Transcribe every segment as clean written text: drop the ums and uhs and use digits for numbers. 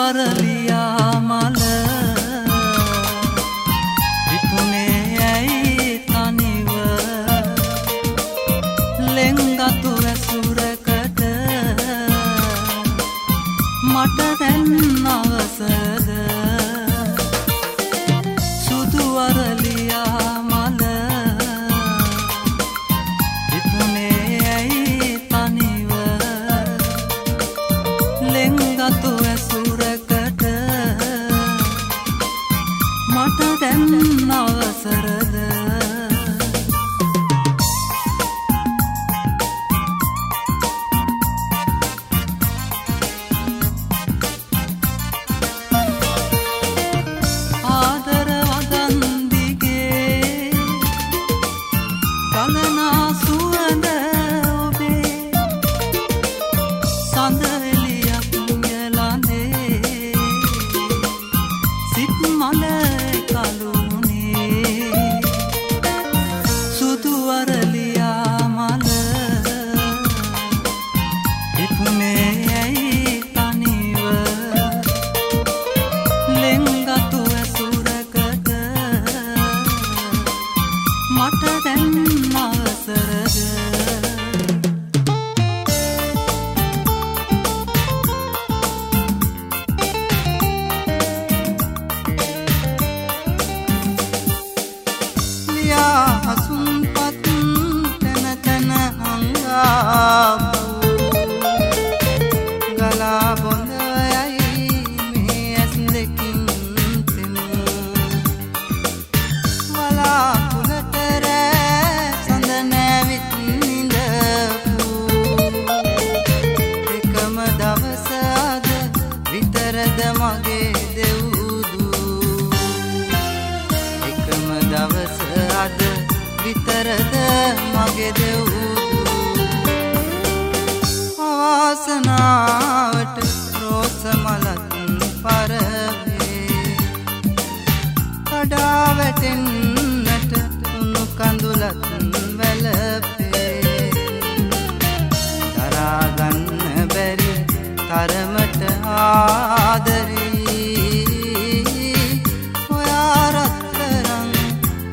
අරලියා මල විතුනේ ඇයි තනිව ලෙන්ගතු ඇසුරකට මට දැන් අවසද සුදු අරලියා මල විතුනේ ඇයි තනිව ලෙන්ගතු ඇසුරකට මට දැන් අවසරද ආදර වදන් දිගේ ගලනා සුවඳ ඔබේ සඳ එළියක් යලඳේ සිත් මල කලුනේ සුදු අරලියා මල විතුනේ ඇයි තනිව ලෙන්ගතු ඇසුරකට මට දැන් අවසරද ලියා හසුන්පත් තැන තැන හංගාපු ගලා බොඳ යයි මේ ඇස් දෙකින් තෙමු වලාකුළට රෑ සඳ නැවිත් නිඳපු එකම දවස අද විතරද මගේ දෙව්දු එකම දවස අද විතරද මගේ දෙව්දු අවාසනාවට රෝස මලත් පරවේ කඩා වැටෙන්නට උණු කඳුලත් වැළපේ දරා ගන්න බැරි තරමට ආදරේ ඔයා රත්තරන්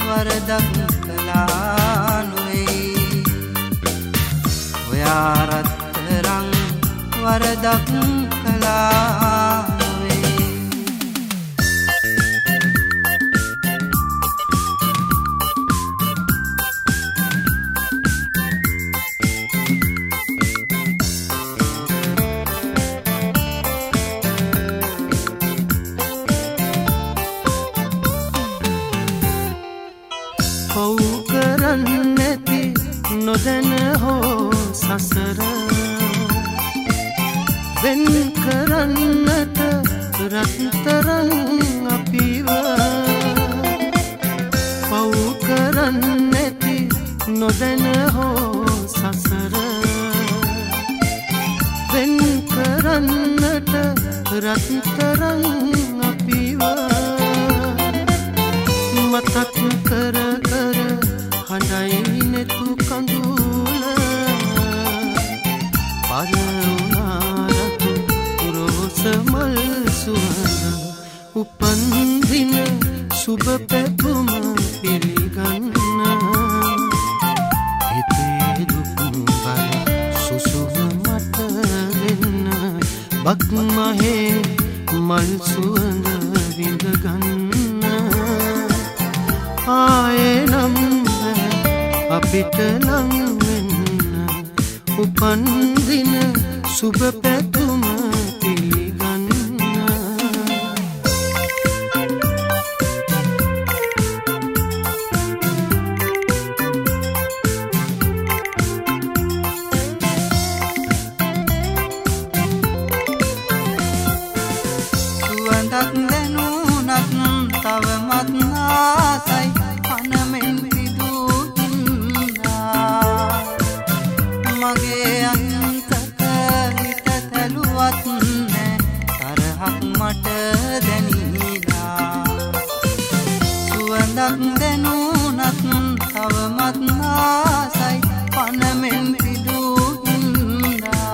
වරදක් කළා නොවේ ඔයා රත්තරන් වරදක් කළා නොවේ පව් කරන්නැති නොදැන හෝ සසර වෙන් කරන්නට රත්තරන් අපිව පව් කරන්නැති නොදැන හෝ සසර වෙන් කරන්නට රත්තරන් අපිව මතක් කර කර හඬයි නෙතු කඳුල පරවුනාරතු රෝස මල් සුවඳ උපන්දින සුබ පැතුම පිළිගන්න හිතේ දුක් බර සුසුව මට දෙන්න බක්මහේ මල් සුවඳ විඳගන්න ආයේ නම් අපිට ලං වෙන්න උපන්දින සුබ පැතුම පිළිගන්න සුවඳක් දැනුණත් තවමත් ආසයි අනමෙන් විදුනා මගේ අන්තක හිත තැලුවත් නෑ තරහක් මට දැනීලා සුවඳක් දැනුණත් තවමත් ආසයි අනමෙන් විදුනා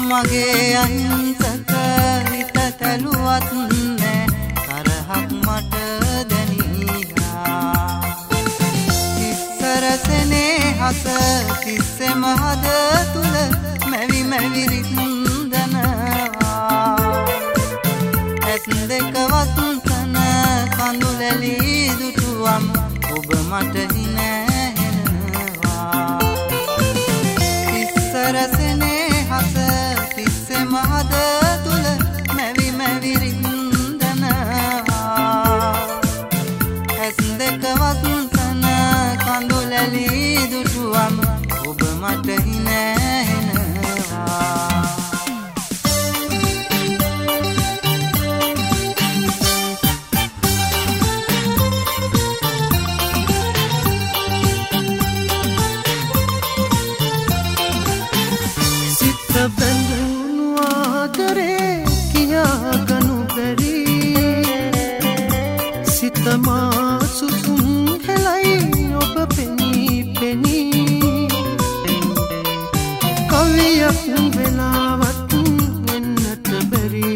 මගේ අන්තක සිතවත් නෑ තරහක් මට දැනියා ඉස්සරසනේ හස තිස්සෙම හද තුල මැවි මැවි රින්දනවා ඇස් දෙක වසන්තන කඳුලැලි දුටුවම් ඔබ මට හිනැහෙනවා ඉස්සරසනේ හස තිස්සෙම හද තුල මැවි මැවි රින්දනවා ඇස් දෙක වසන්තන කඳුලැලි දුටුවම් ඔබ මට හිනැහෙනවා බැඳුණු ආදරේ කියාගනු බැරි සිත මා සුසුම් හෙලයි ඔබ පෙනී පෙනී කවියක් වෙලාවත් එන්නට බැරි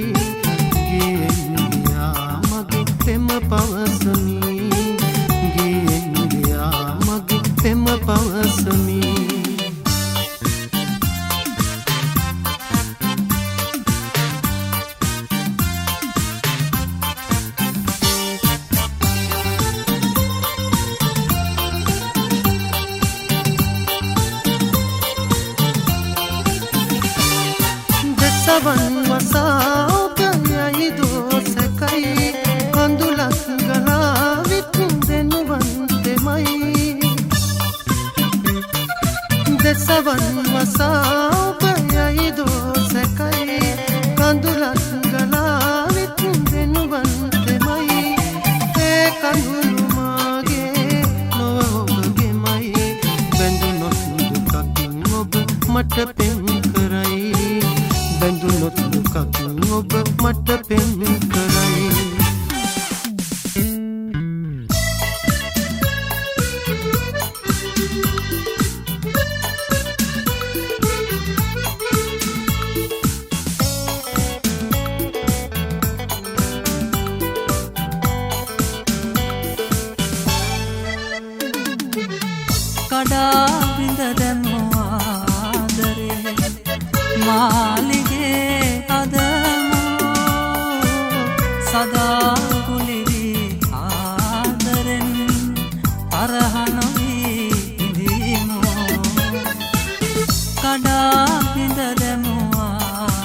ගියෙන් ගියා මගේ පෙම පවසමි ගියෙන් ගියා මගේ පෙම පවසමි සවන් වසා ඔබ යයි දෝසකයි කඳුලක් ගලා විකුදෙනුවන් තෙමයි දෙසවන් වසා ඔබ යයි දෝසකයි කඳුලක් ගලා විකුදෙනුවන් තෙමයි ඒ කඳුළු මාගේ නොව ඔබගෙමයි බැඳුනොත් දුකකින් ඔබ මට පෙම් කරයි බැඳුනොත් දුකකින් ඔබ මට පෙම් කරයි කඩා විඳ දැමුවා ආදරේ මාලිගේ අදමෝ සදා කුලිවි ආදරෙන් තරහ නොවී ඉඳීමෝ කඩා විඳ දැමුවා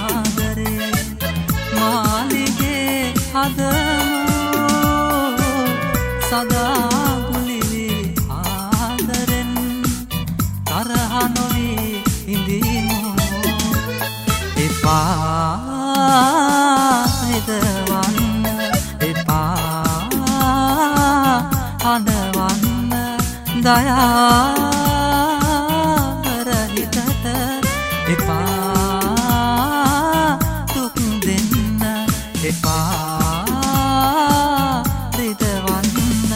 ආදරේ මාලිගේ අදමෝ සදා කුලිවි ආදරෙන් තරහ නොවී ඉඳීමෝ එපා හිතවන්න එපා හඬවන්න දයාරහිතට එපා දුක් දෙන්න එපා රිදවන්න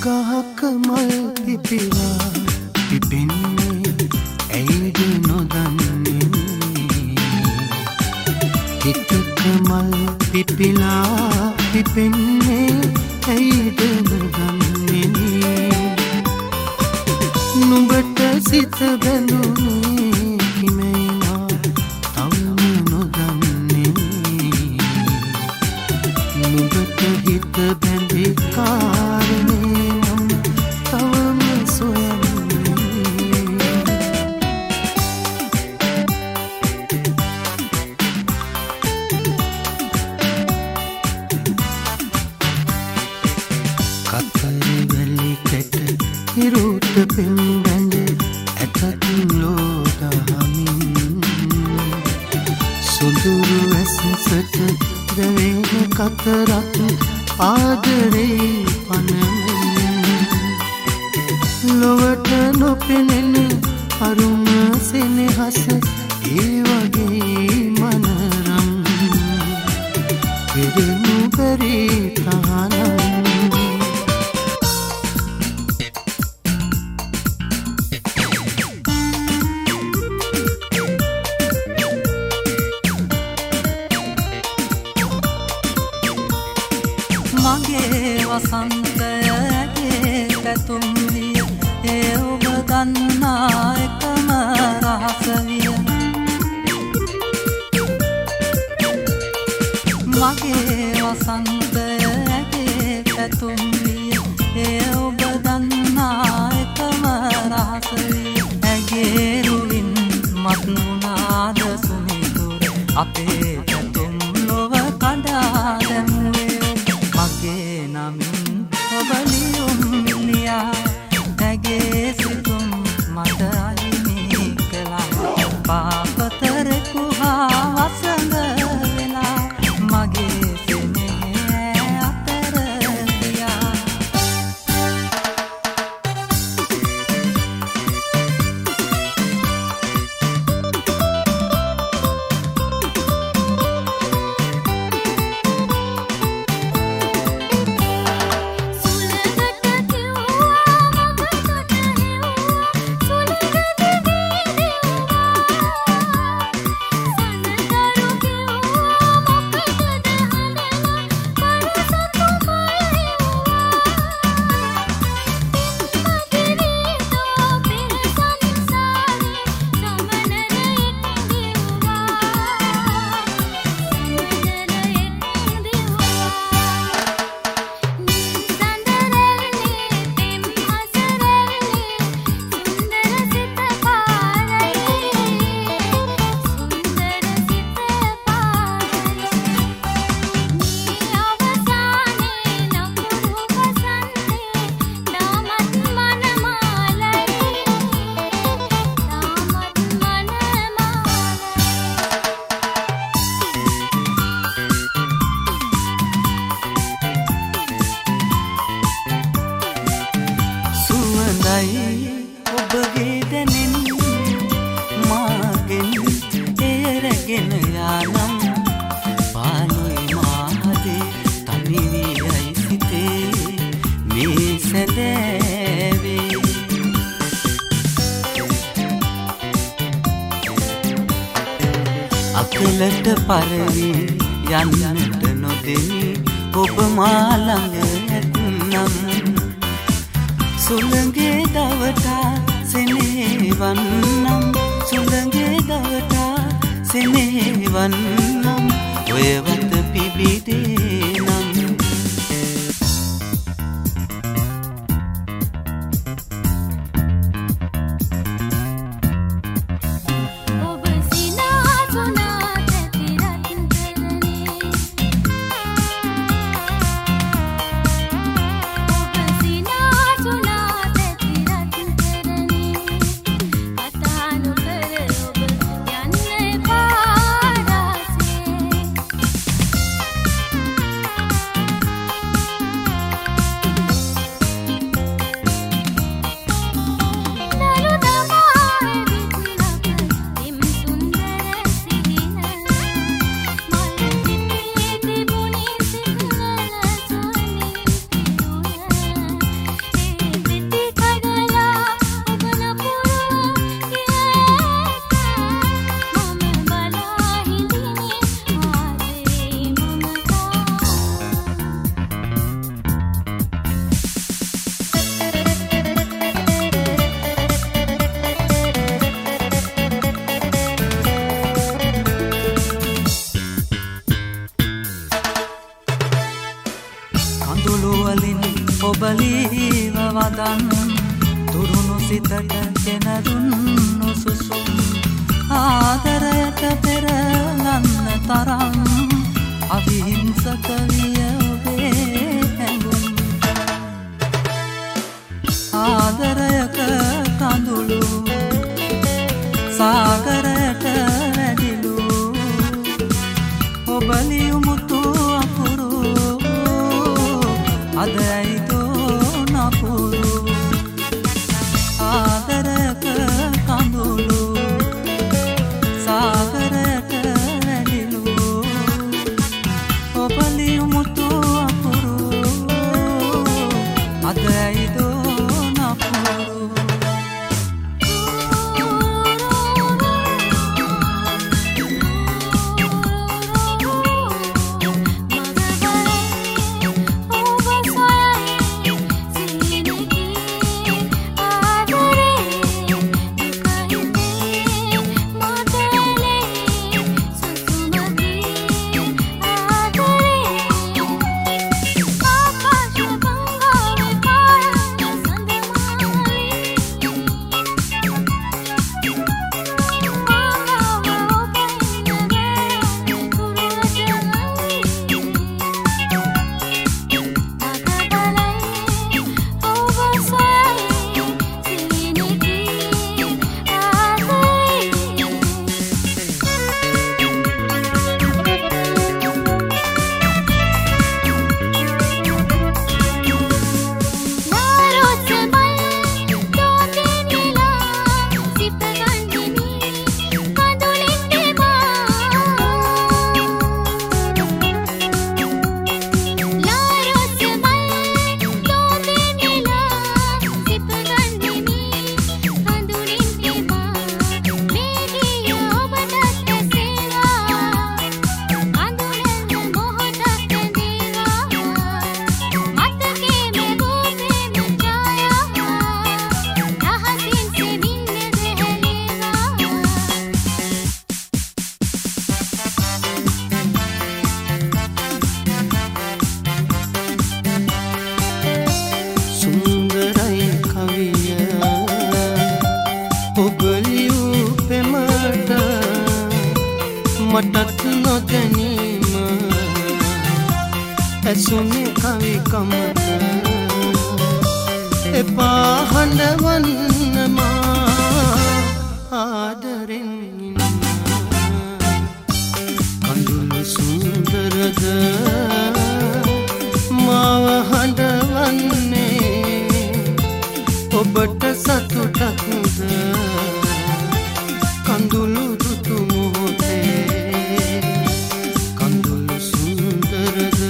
ගහක මල් පිපිලා පිපෙන්නේ ඇයිද නොදන්නේ හිතක මල් පිපිලා පිපෙන්නේ ඇයිද නොදන්නේ නුඹට සිත බැඳුනේ කිමේනා තවම නොදන්නේ නුඹට හිත බැඳි කාරණේ තවම සොයන්නේ කතරේ වැලි කැට හිරුට පෙම් බැඳ ඇතකින් ලෝදහමින් සුදුරු ඇසසට දැවෙන කතරක් ආදරේ පනමින් ලොවට නොපෙනෙන අරුම සෙනෙහස ඒ වගේ මනරම් පෙරනු බැරි තහනම් වසන්තයගේ පැතුම් විය ඒ ඔබ දන්නා එකම රහස විය මගේ වසන්තයගේ පැතුම් විය ඒ ඔබ දන්නා එකම රහස විය ඇගේ රුවින් මත් වුණාද සුමිතුර අපේ පැතුම් ලොව කඩා දැමුවේ මගේ නමින් ඔබ ලියුම් ලියා ඇගේ සිතුම් මට අහිමි කළා පාපතරෙකු හා වසඟ වෙලා මගේ සෙනෙහ අතර ගියා ඔබගේ දැනෙන් මාගෙන් එයරගෙන යානම් පානුයි මාදේ තනිවියයි සිතේ මේ සැදෑවේ අකලට පරවි යන්නට නොදෙමි ඔබ මා ළඟ ඇත්නම් සුළඟේ දවටා සෙනෙහවන්නම් සුළඟේ දවටා සෙනෙහවන්නම් ඔය වත පිබිදේ නම් ඔබලීව වදන් තුරුණු සිතට ගෙනදුන්නු සුසුම් ආදරයට පෙරලන්න තරම් අවිහිංසක විය ඔබේ හැඟුම් ආදරයක කඳුළු සාගරයට වැඩිලු ඔබලියුමුතු අකුරු අද ඇයිදෝ නපුරු ආදරයක කඳුළු සාගරයට වැඩිලු ඔබලියුමුතු අකුරු අද ඇයිදෝ නපුරු Bye. ඇසුනේ කවිකමට එපා හඬවන්න මා ආදරෙන් ඉන්න කඳුළු සුන්දරද මාව හඬවන්නේ ඔබට සතුටක්ද කඳුළු දුටු මොහොතේ කඳුළු සුන්දරද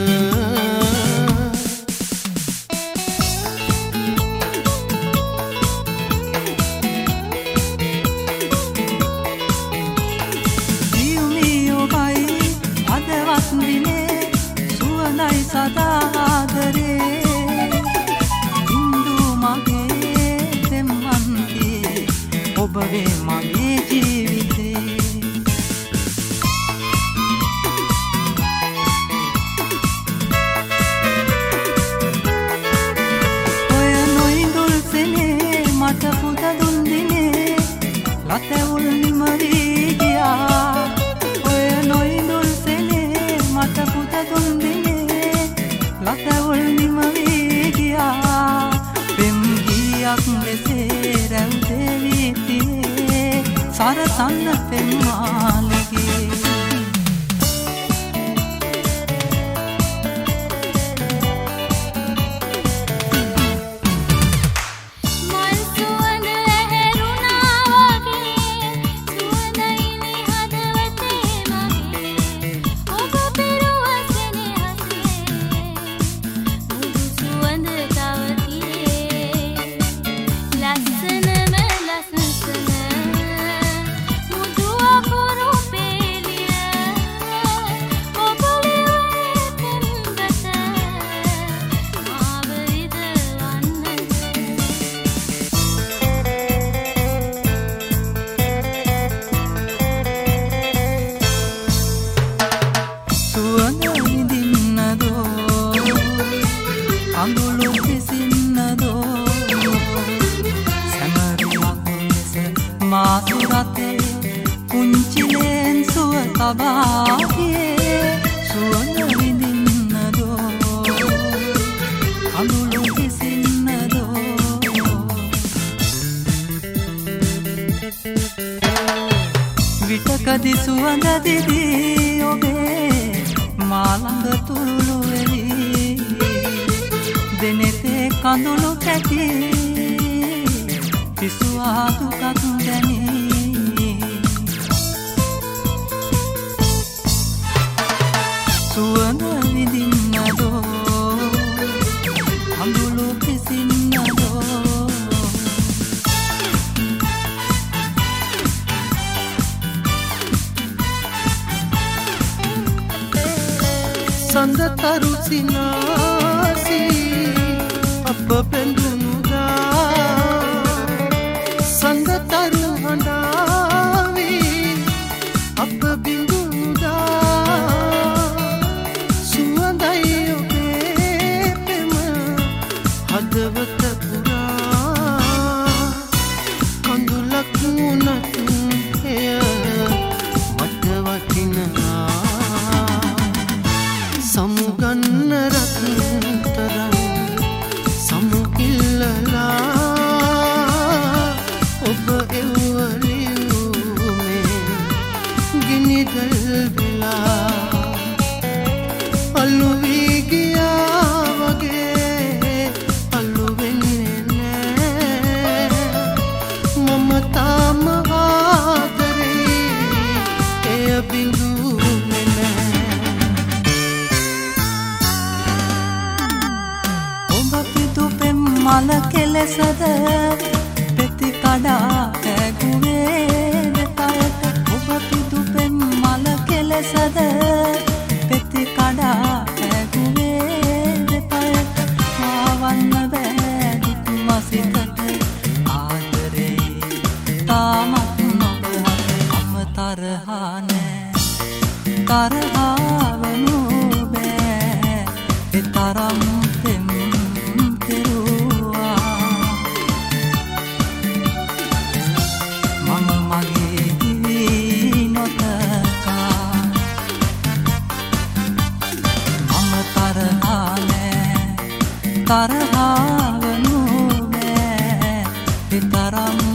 සුවඳයි සදාදරේ ඉන්දු මගේ දෙම්මන්ගේ ඔබ වේ මගේ ජීවිතේ ඔය නොඉඳුල් සෙනේ මට පුද දුන් දිනේ ලතැවුල් නිමරී ගියා ඔය නොඉඳුල් සෙනේ මට පුද දුන් දිනේ ලතැවුල් නිමරී ගියා පෙම් ගියක් මෙසේ රැව් දෙවිතියේ සරසන්න පෙම් මාලිගේ අඳුළු කිසින්නදෝ සැමරියක් ලෙස මාසුරතේ පුංචිලෙන් සුව තබාගේ සුවඳ විඳින්නදෝ අඳුළු කිසින්නදෝ විටකදි සුවඳ දිදී ඔබේ මාළඟ තුරුළු වෙලී දෙනෙතේ කඳුළු කැටි පිසුවා දුකක් දැනී සුවඳ විඳින්නදෝ කඳුළු කිසින්නදෝ සඳතරු සිනාසී අප පෙඳුනුදා සඳතරු හඬාවී අප බිඳුනුදා සුවඳයි ඔබේ පෙම හදවත පුරා කඳුලක් වුණත් එය මට වටිනවා සමුගන්න රත්තරන් සමුකිල්ලලා ඔබ එව්වලියුමේ ගිනිදල් වෙලා අල්ලු වී ගියා වගේ අල්ලු වෙන්නේ නෑ මම තාම ආදරේ එය බිඳුනේ නෑ මල කෙලෙසද පෙති කඩා ඇගුවේ දෙපයට ඔබ පිදු පෙම් මල කෙලෙසද පෙති කඩා ඇගුවේ දෙපයට ආවන්න බෑ දුක් වසිතට ආදරේ තාමත් නොබ අම තරහා නෑ තරහාවනු බෑ එතරම් පෙම් තරහා තරහාවනු බෑ තරම්